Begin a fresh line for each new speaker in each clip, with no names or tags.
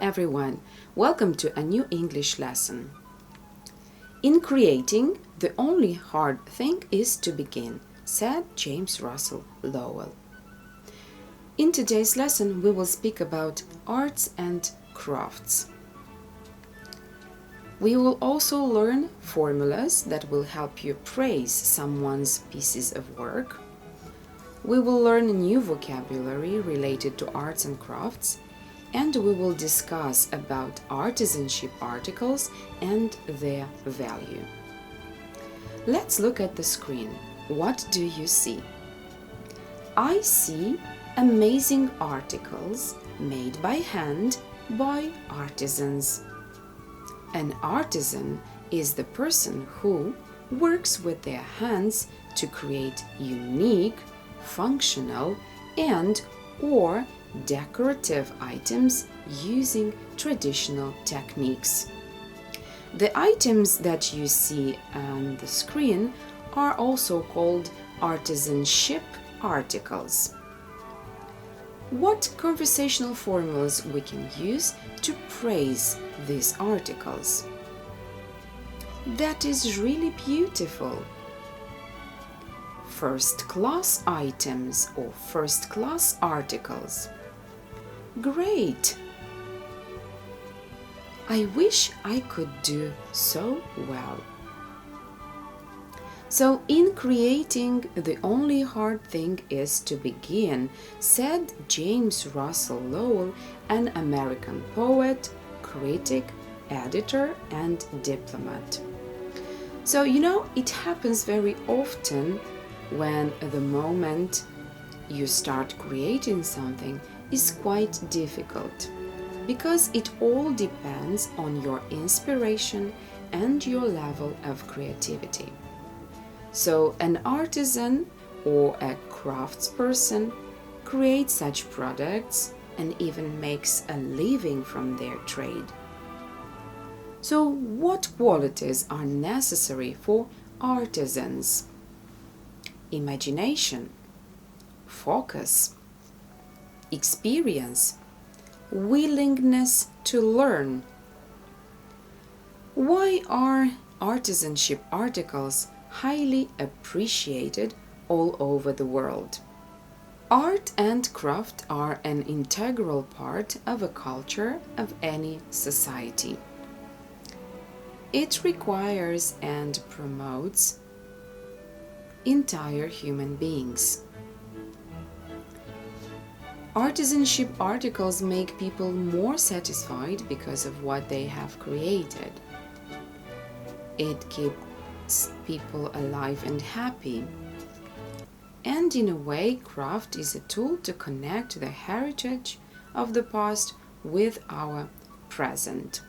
everyone, welcome to a new English lesson. In creating, the only hard thing is to begin, said James Russell Lowell. In today's lesson, we will speak about arts and crafts. We will also learn formulas that will help you praise someone's pieces of work. We will learn new vocabulary related to arts and crafts, and we will discuss about artisanship articles and their value. Let's look at the screen. What do you see? I see amazing articles made by hand by artisans. An artisan is the person who works with their hands to create unique, functional, and/or decorative items using traditional techniques. The items that you see on the screen are also called artisanship articles. What conversational formulas we can use to praise these articles? That is really beautiful. First-class items or first-class articles. Great! I wish I could do so well. So, in creating, the only hard thing is to begin, said James Russell Lowell, an American poet, critic, editor, and diplomat. So, it happens very often when the moment you start creating something is quite difficult, because it all depends on your inspiration and your level of creativity. So an artisan or a craftsperson creates such products and even makes a living from their trade. So what qualities are necessary for artisans? Imagination, focus, experience, willingness to learn. Why are artisanship articles highly appreciated all over the world? Art and craft are an integral part of a culture of any society. It requires and promotes entire human beings. Artisanship articles make people more satisfied because of what they have created. It keeps people alive and happy. And in a way, craft is a tool to connect the heritage of the past with our present.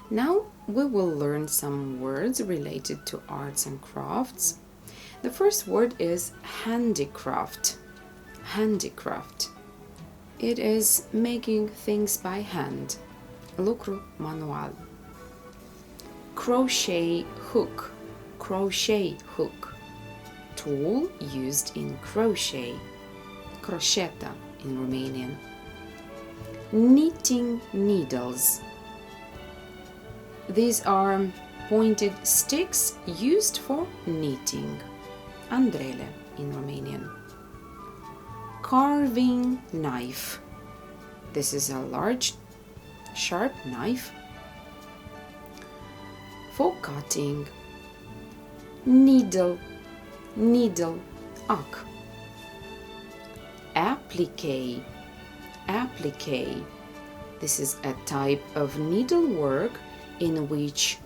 Now we will learn some words related to arts and crafts. The first word is handicraft. Handicraft. It is making things by hand. Lucru manual. Crochet hook. Crochet hook. Tool used in crochet. Croșetă in Romanian. Knitting needles. These are pointed sticks used for knitting. Andrele in Romanian. Carving knife. This is a large, sharp knife for cutting. Needle, needle, ac. Applique, applique. This is a type of needlework in which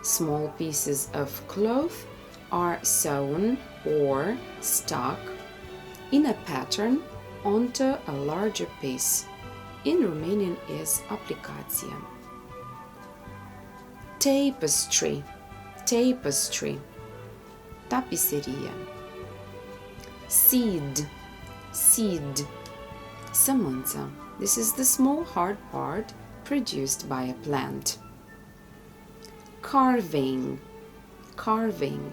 small pieces of cloth are sewn or stuck in a pattern onto a larger piece. In Romanian is aplicație. Tapestry, tapestry, tapiserie. Seed, seed, sămânță. This is the small hard part produced by a plant. Carving, carving.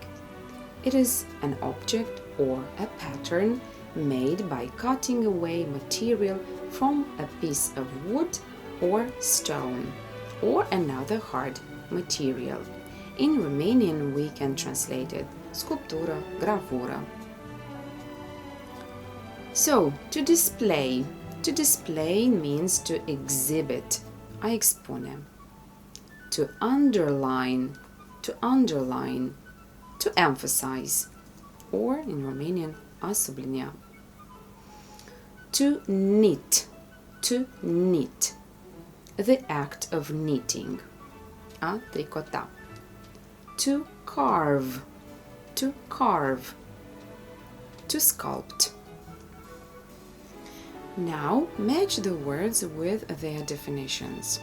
It is an object or a pattern made by cutting away material from a piece of wood or stone or another hard material. In Romanian we can translate it sculptură, gravură. So, to display. To display means to exhibit, a expune. To underline, to emphasize, or in Romanian, a sublinia. To knit, the act of knitting, a tricota. To carve, to sculpt. Now match the words with their definitions.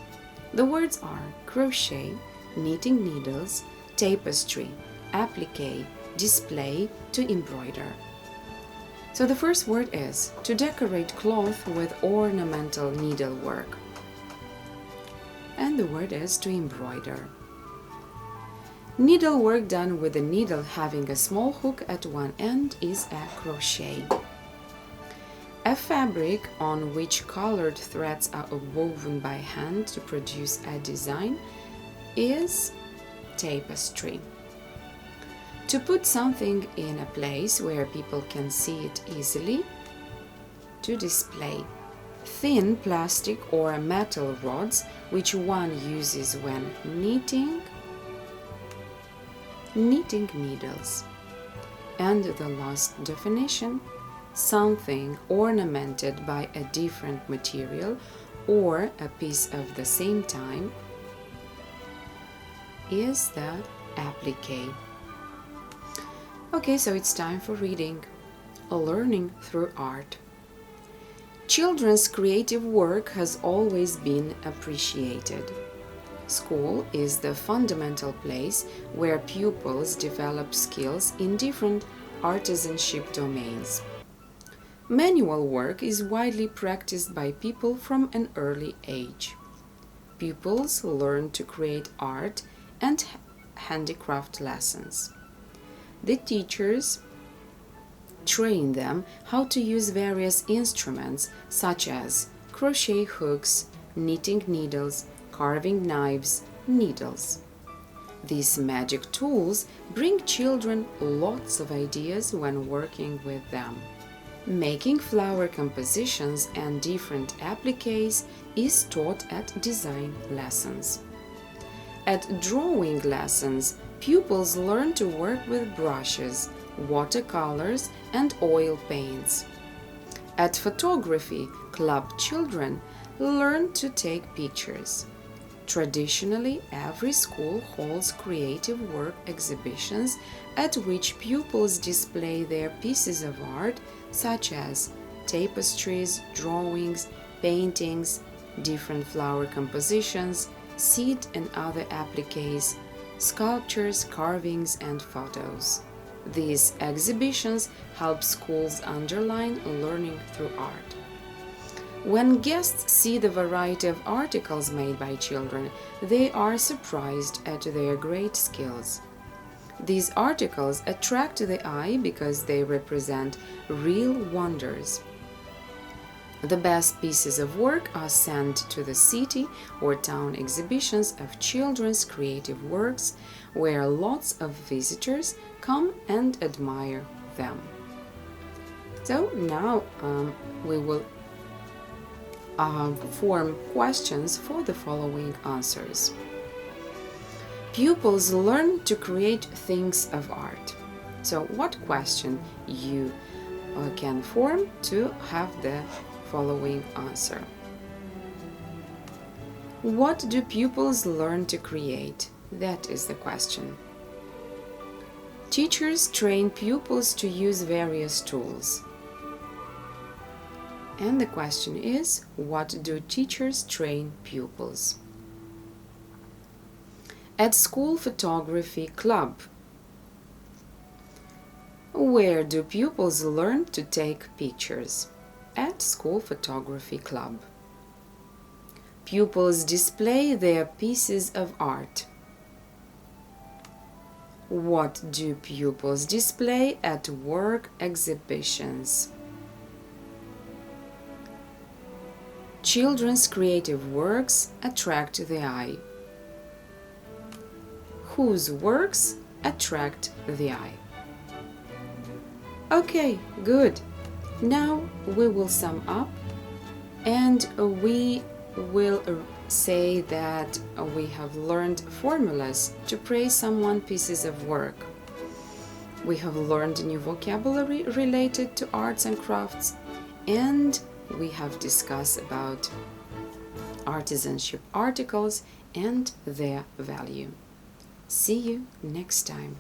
The words are crochet, knitting needles, tapestry, applique, display, to embroider. So the first word is to decorate cloth with ornamental needlework. And the word is to embroider. Needlework done with a needle having a small hook at one end is a crochet. A fabric on which colored threads are woven by hand to produce a design is tapestry. To put something in a place where people can see it easily, to display. Thin plastic or metal rods which one uses when knitting needles. And the last definition, something ornamented by a different material or a piece of the same time is the applique. Okay, so it's time for reading. Learning through art. Children's creative work has always been appreciated. School is the fundamental place where pupils develop skills in different artisanship domains. Manual work is widely practiced by people from an early age. Pupils learn to create art and handicraft lessons. The teachers train them how to use various instruments such as crochet hooks, knitting needles, carving knives, needles. These magic tools bring children lots of ideas when working with them. Making flower compositions and different appliques is taught at design lessons. At drawing lessons, pupils learn to work with brushes, watercolors, and oil paints. At photography, club children learn to take pictures. Traditionally, every school holds creative work exhibitions at which pupils display their pieces of art such as tapestries, drawings, paintings, different flower compositions, seed and other appliques, sculptures, carvings, and photos. These exhibitions help schools underline learning through art. When guests see the variety of articles made by children, they are surprised at their great skills. These articles attract the eye because they represent real wonders. The best pieces of work are sent to the city or town exhibitions of children's creative works, where lots of visitors come and admire them. So now we will form questions for the following answers. Pupils learn to create things of art. So what question you can form to have the following answer? What do pupils learn to create? That is the question. Teachers train pupils to use various tools. And the question is, what do teachers train pupils? At school photography club, where do pupils learn to take pictures? At school photography club. Pupils display their pieces of art. What do pupils display at work exhibitions? Children's creative works attract the eye. Whose works attract the eye? Okay, good. Now we will sum up and we will say that we have learned formulas to praise someone's pieces of work. We have learned new vocabulary related to arts and crafts, and we have discussed about artisanship articles and their value. See you next time.